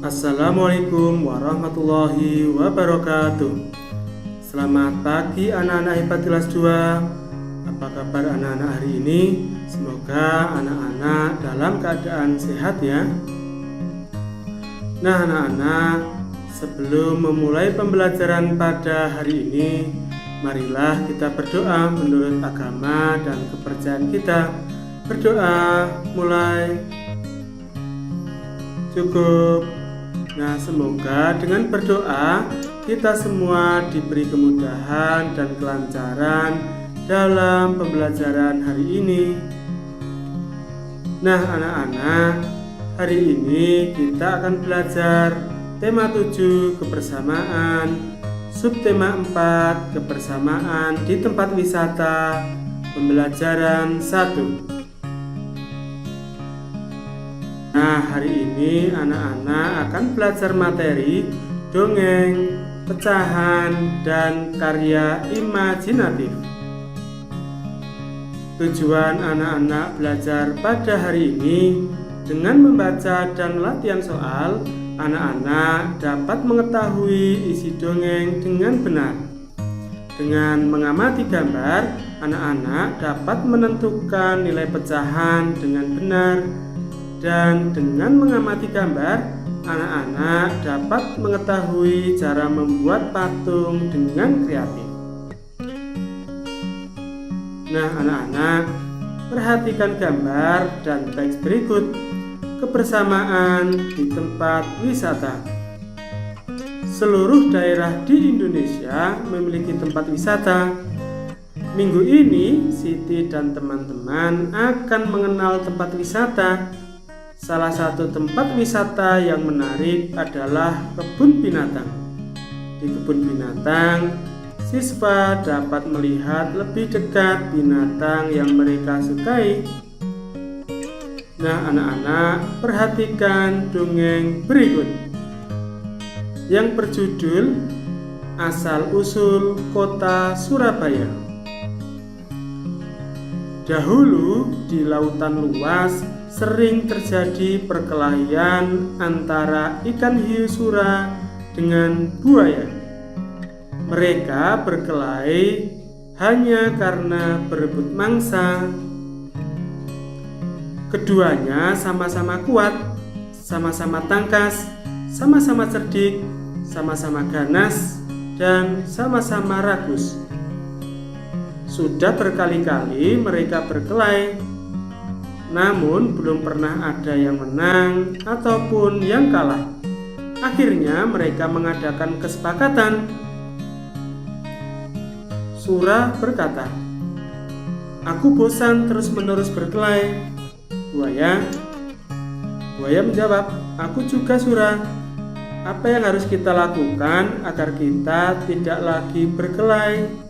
Assalamualaikum warahmatullahi wabarakatuh. Selamat pagi anak-anak hebat kelas 2. Apa kabar anak-anak hari ini? Semoga anak-anak dalam keadaan sehat ya. Nah anak-anak, sebelum memulai pembelajaran pada hari ini, marilah kita berdoa menurut agama dan kepercayaan kita. Berdoa, mulai. Cukup. Nah, semoga dengan berdoa kita semua diberi kemudahan dan kelancaran dalam pembelajaran hari ini. Nah, anak-anak, hari ini kita akan belajar tema 7 kebersamaan, subtema 4 kebersamaan di tempat wisata, pembelajaran 1. Nah, hari ini anak-anak akan belajar materi dongeng, pecahan, dan karya imajinatif. Tujuan anak-anak belajar pada hari ini dengan membaca dan latihan soal, anak-anak dapat mengetahui isi dongeng dengan benar. Dengan mengamati gambar, anak-anak dapat menentukan nilai pecahan dengan benar. Dan dengan mengamati gambar, anak-anak dapat mengetahui cara membuat patung dengan kreatif. Nah anak-anak, perhatikan gambar dan teks berikut. Kebersamaan di tempat wisata. Seluruh daerah di Indonesia memiliki tempat wisata. Minggu ini, Siti dan teman-teman akan mengenal tempat wisata. Salah satu tempat wisata yang menarik adalah kebun binatang. Di kebun binatang, siswa dapat melihat lebih dekat binatang yang mereka sukai. Nah, anak-anak, perhatikan dongeng berikut yang berjudul Asal-usul Kota Surabaya. Dahulu di lautan luas sering terjadi perkelahian antara ikan hiu sura dengan buaya. Mereka berkelahi hanya karena berebut mangsa. Keduanya sama-sama kuat, sama-sama tangkas, sama-sama cerdik, sama-sama ganas, dan sama-sama ragus. Sudah berkali-kali mereka berkelahi, namun belum pernah ada yang menang ataupun yang kalah. Akhirnya mereka mengadakan kesepakatan. Sura berkata, "Aku bosan terus-menerus berkelahi." Buaya menjawab, "Aku juga Sura. Apa yang harus kita lakukan agar kita tidak lagi berkelahi?"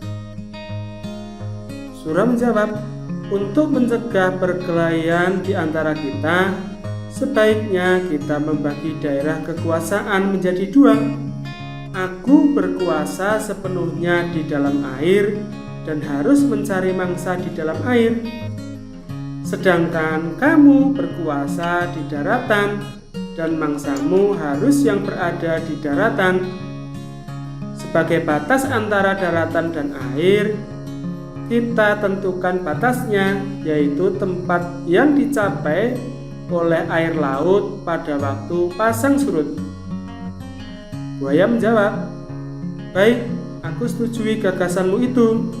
Sura menjawab, "Untuk mencegah perkelahian di antara kita, sebaiknya kita membagi daerah kekuasaan menjadi 2. Aku berkuasa sepenuhnya di dalam air dan harus mencari mangsa di dalam air. Sedangkan kamu berkuasa di daratan dan mangsamu harus yang berada di daratan. Sebagai batas antara daratan dan air, kita tentukan batasnya, yaitu tempat yang dicapai oleh air laut pada waktu pasang surut." Buaya menjawab, "Baik, aku setujui gagasanmu itu."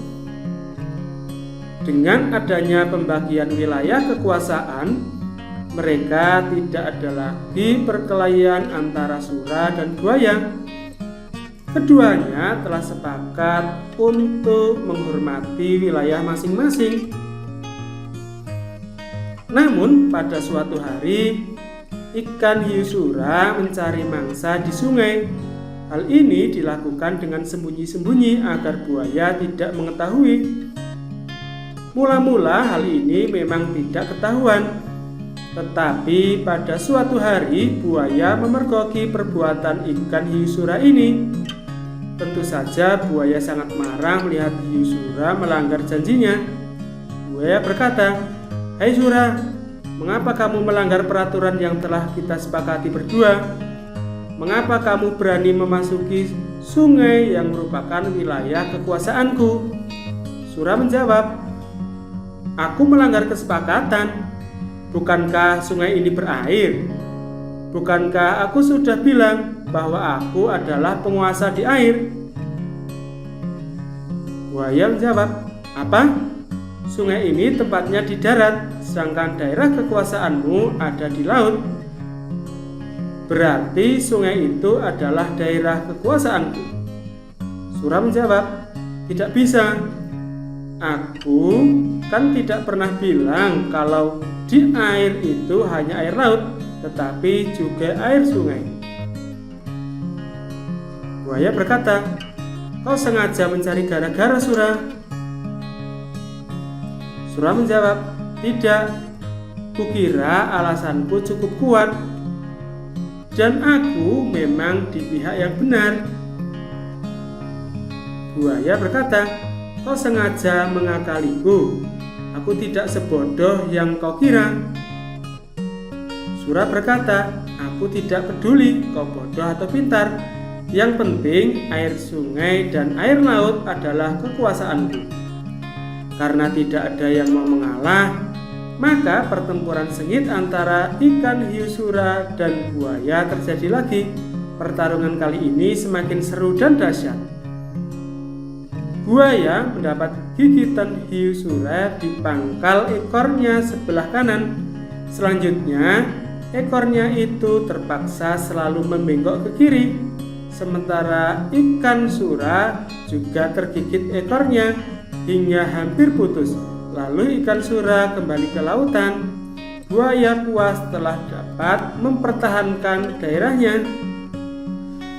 Dengan adanya pembagian wilayah kekuasaan, mereka tidak ada lagi perkelahian antara Sura dan buaya. Keduanya telah sepakat untuk menghormati wilayah masing-masing. Namun pada suatu hari, ikan hiu sura mencari mangsa di sungai. Hal ini dilakukan dengan sembunyi-sembunyi agar buaya tidak mengetahui. Mula-mula hal ini memang tidak ketahuan. Tetapi pada suatu hari buaya memergoki perbuatan ikan hiu sura ini. Tentu saja buaya sangat marah melihat hiu sura melanggar janjinya. Buaya berkata, "Hai Sura, mengapa kamu melanggar peraturan yang telah kita sepakati berdua?" Mengapa kamu berani memasuki sungai yang merupakan wilayah kekuasaanku? Surah menjawab, aku melanggar kesepakatan. Bukankah sungai ini berair? Bukankah aku sudah bilang bahwa aku adalah penguasa di air? Buaya menjawab, apa? Sungai ini tempatnya di darat, sedangkan daerah kekuasaanmu ada di laut. Berarti sungai itu adalah daerah kekuasaanku. Surah menjawab, tidak bisa. Aku kan tidak pernah bilang kalau di air itu hanya air laut, tetapi juga air sungai. Buaya berkata, kau sengaja mencari gara-gara, Surah? Surah menjawab, tidak. Kukira alasanku cukup kuat, dan aku memang di pihak yang benar. Buaya berkata, kau sengaja mengakaliku. Aku tidak sebodoh yang kau kira. Surah berkata, aku tidak peduli kau bodoh atau pintar. Yang penting air sungai dan air laut adalah kekuasaanku. Karena tidak ada yang mau mengalah, maka pertempuran sengit antara ikan hiu Surah dan buaya terjadi lagi. Pertarungan kali ini semakin seru dan dahsyat. Buaya mendapat gigitan hiu Surah di pangkal ekornya sebelah kanan. Selanjutnya, ekornya itu terpaksa selalu membengkok ke kiri. Sementara ikan Surah juga tergigit ekornya hingga hampir putus. Lalu ikan Surah kembali ke lautan. Buaya puas telah dapat mempertahankan daerahnya.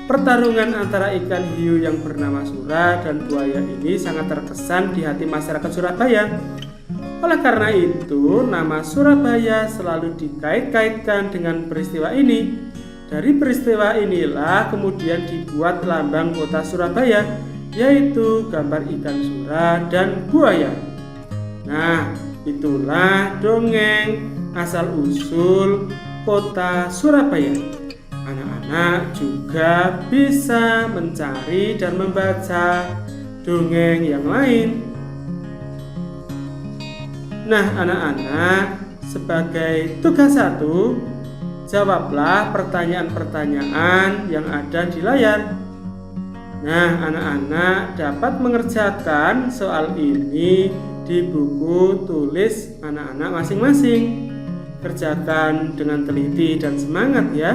Pertarungan antara ikan hiu yang bernama Surah dan buaya ini sangat terkesan di hati masyarakat Surabaya. Oleh karena itu, nama Surabaya selalu dikait-kaitkan dengan peristiwa ini. Dari peristiwa inilah kemudian dibuat lambang kota Surabaya, yaitu gambar ikan Surah dan buaya. Nah, itulah dongeng asal-usul kota Surabaya. Anak-anak juga bisa mencari dan membaca dongeng yang lain. Nah, anak-anak, sebagai tugas 1, jawablah pertanyaan-pertanyaan yang ada di layar. Nah, anak-anak dapat mengerjakan soal ini di buku tulis anak-anak masing-masing. Kerjakan dengan teliti dan semangat ya.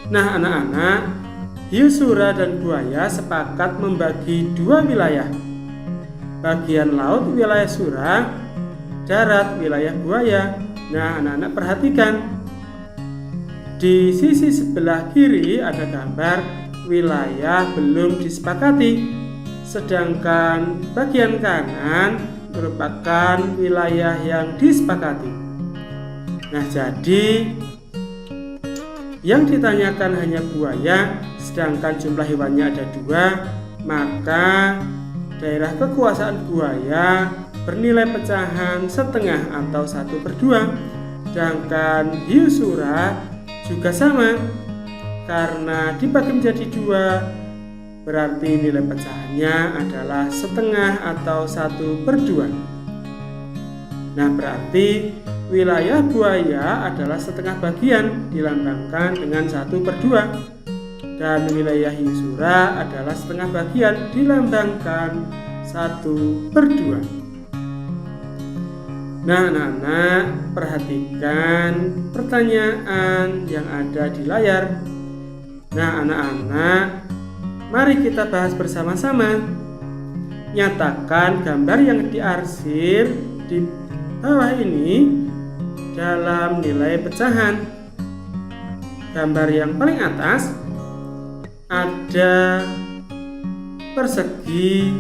Nah, anak-anak, hiu Surah dan buaya sepakat membagi 2 wilayah. Bagian laut wilayah Surah, darat wilayah buaya. Nah, anak-anak perhatikan. Di sisi sebelah kiri ada gambar wilayah belum disepakati, sedangkan bagian kanan merupakan wilayah yang disepakati. Nah, jadi yang ditanyakan hanya buaya, sedangkan jumlah hewannya ada 2, maka daerah kekuasaan buaya bernilai pecahan setengah atau 1/2. Sedangkan hiu Surah juga sama, karena dibagi menjadi 2, berarti nilai pecahannya adalah setengah atau 1/2. Nah, berarti wilayah buaya adalah setengah bagian dilambangkan dengan 1/2, dan wilayah hiu Surah adalah setengah bagian dilambangkan 1/2. Nah, anak-anak, perhatikan pertanyaan yang ada di layar. Nah, anak-anak, mari kita bahas bersama-sama. Nyatakan gambar yang diarsir di bawah ini dalam nilai pecahan. Gambar yang paling atas ada persegi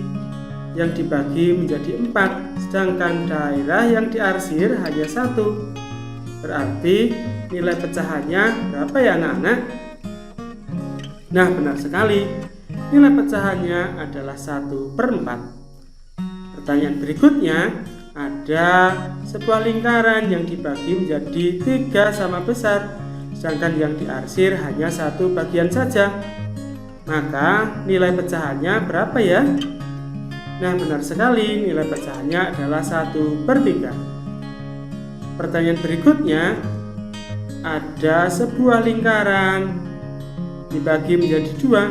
yang dibagi menjadi 4, sedangkan daerah yang diarsir hanya 1. Berarti nilai pecahannya berapa ya, anak-anak? Nah, benar sekali, nilai pecahannya adalah 1/4. Pertanyaan berikutnya, ada sebuah lingkaran yang dibagi menjadi 3 sama besar, sedangkan yang diarsir hanya satu bagian saja. Maka nilai pecahannya berapa ya? Nah, benar sekali, nilai pecahannya adalah 1/3. Pertanyaan berikutnya, ada sebuah lingkaran dibagi menjadi dua.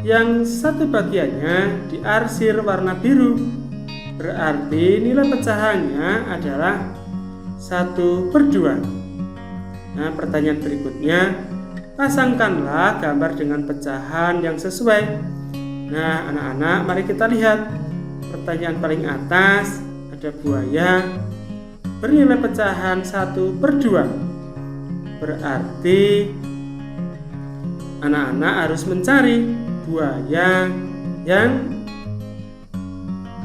Yang satu bagiannya diarsir warna biru, berarti nilai pecahannya adalah 1/2. Nah, pertanyaan berikutnya, pasangkanlah gambar dengan pecahan yang sesuai. Nah, anak-anak, mari kita lihat. Pertanyaan paling atas ada buaya bernilai pecahan 1/2. Berarti anak-anak harus mencari buaya yang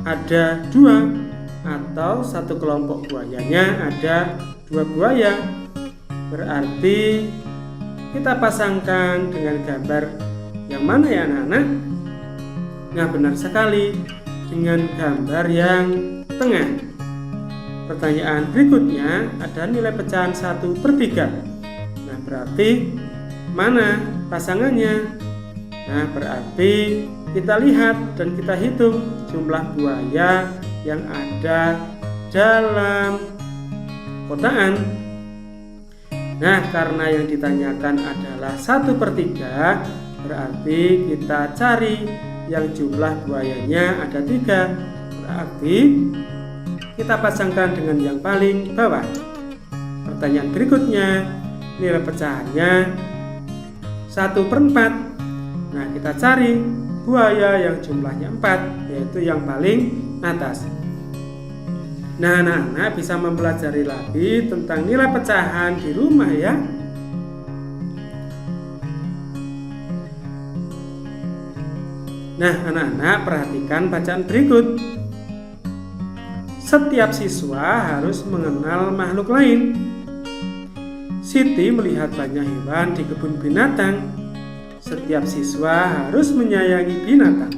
ada 2, atau satu kelompok buayanya ada 2 buaya. Berarti kita pasangkan dengan gambar yang mana ya anak-anak? Nah, benar sekali, dengan gambar yang tengah. Pertanyaan berikutnya, ada nilai pecahan 1/3. Nah, berarti mana pasangannya? Nah, berarti kita lihat dan kita hitung jumlah buaya yang ada dalam kotaan. Nah, karena yang ditanyakan adalah 1/3, berarti kita cari yang jumlah buayanya ada 3. Berarti kita pasangkan dengan yang paling bawah. Pertanyaan berikutnya, nilai pecahannya 1/4. Nah, kita cari buaya yang jumlahnya 4, yaitu yang paling atas. Nah, anak-anak bisa mempelajari lagi tentang nilai pecahan di rumah ya. Nah, anak-anak, perhatikan bacaan berikut. Setiap siswa harus mengenal makhluk lain. Siti melihat banyak hewan di kebun binatang. Setiap siswa harus menyayangi binatang.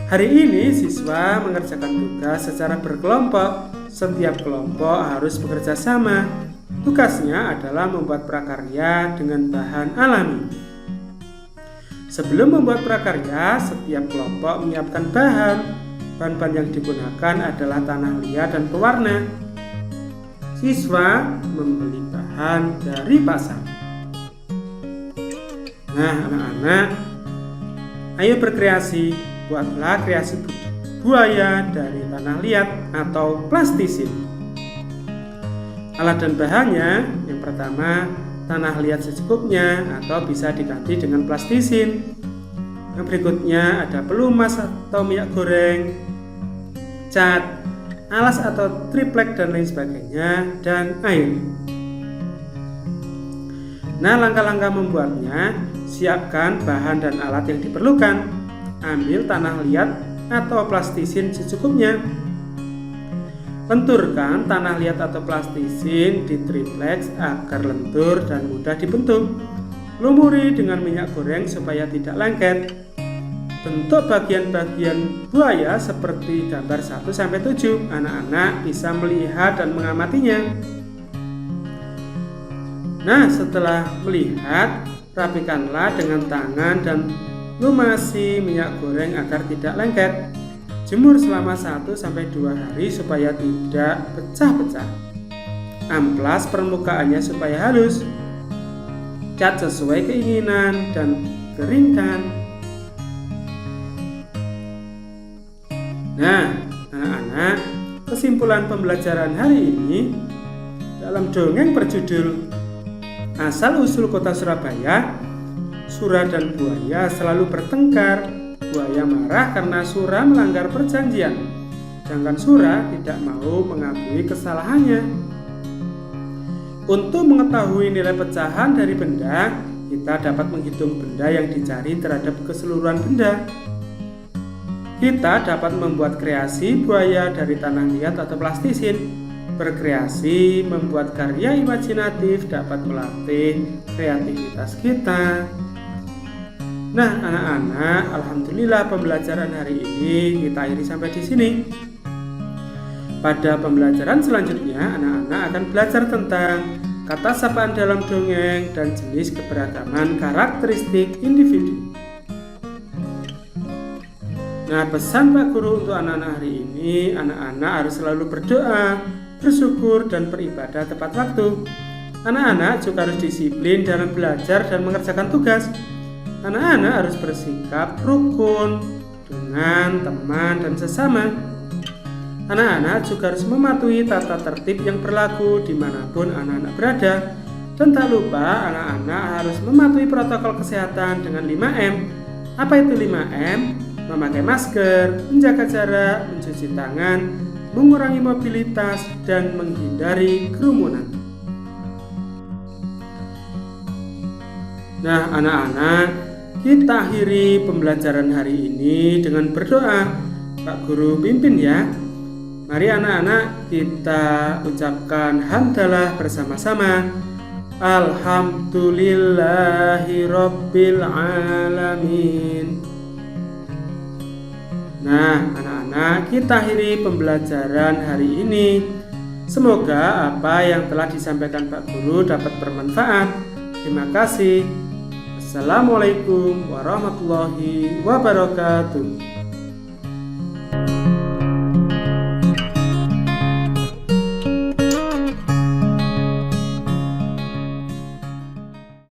Hari ini siswa mengerjakan tugas secara berkelompok. Setiap kelompok harus bekerja sama. Tugasnya adalah membuat prakarya dengan bahan alami. Sebelum membuat prakarya, setiap kelompok menyiapkan bahan. Bahan-bahan yang digunakan adalah tanah liat dan pewarna. Siswa membeli bahan dari pasar. Nah, anak-anak, ayo berkreasi. Buatlah kreasi buaya dari tanah liat atau plastisin. Alat dan bahannya, yang pertama tanah liat secukupnya atau bisa diganti dengan plastisin. Yang berikutnya ada pelumas atau minyak goreng, cat, alas atau triplek dan lain sebagainya, dan air. Nah, langkah-langkah membuatnya, siapkan bahan dan alat yang diperlukan. Ambil tanah liat atau plastisin secukupnya. Lenturkan tanah liat atau plastisin di triplex agar lentur dan mudah dibentuk. Lumuri dengan minyak goreng supaya tidak lengket. Bentuk bagian-bagian buaya seperti gambar 1-7. Anak-anak bisa melihat dan mengamatinya. Nah, setelah melihat, rapikanlah dengan tangan dan lumasi minyak goreng agar tidak lengket. Jemur selama 1-2 hari supaya tidak pecah-pecah. Amplas permukaannya supaya halus. Cat sesuai keinginan dan keringkan. Nah, anak-anak, kesimpulan pembelajaran hari ini dalam dongeng berjudul Asal-usul Kota Surabaya, Sura dan buaya selalu bertengkar. Buaya marah karena Sura melanggar perjanjian, sedangkan Sura tidak mau mengakui kesalahannya. Untuk mengetahui nilai pecahan dari benda, kita dapat menghitung benda yang dicari terhadap keseluruhan benda. Kita dapat membuat kreasi buaya dari tanah liat atau plastisin. Berkreasi, membuat karya imajinatif dapat melatih kreativitas kita. Nah, anak-anak, alhamdulillah pembelajaran hari ini kita akhiri sampai di sini. Pada pembelajaran selanjutnya, anak-anak akan belajar tentang kata sapaan dalam dongeng, dan jenis keberagaman karakteristik individu. Nah, pesan Pak Guru untuk anak-anak hari ini, anak-anak harus selalu berdoa, bersyukur, dan beribadah tepat waktu. Anak-anak juga harus disiplin dalam belajar dan mengerjakan tugas. Anak-anak harus bersikap rukun dengan teman dan sesama. Anak-anak juga harus mematuhi tata tertib yang berlaku dimanapun anak-anak berada. Dan tak lupa, anak-anak harus mematuhi protokol kesehatan dengan 5M. Apa itu 5M? Memakai masker, menjaga jarak, mencuci tangan, mengurangi mobilitas, dan menghindari kerumunan. Nah, anak-anak, kita akhiri pembelajaran hari ini dengan berdoa. Pak Guru pimpin ya. Mari anak-anak kita ucapkan hamdalah bersama-sama. Alhamdulillahi Rabbil Alamin. Nah, anak-anak, kita akhiri pembelajaran hari ini. Semoga apa yang telah disampaikan Pak Guru dapat bermanfaat. Terima kasih. Assalamualaikum warahmatullahi wabarakatuh.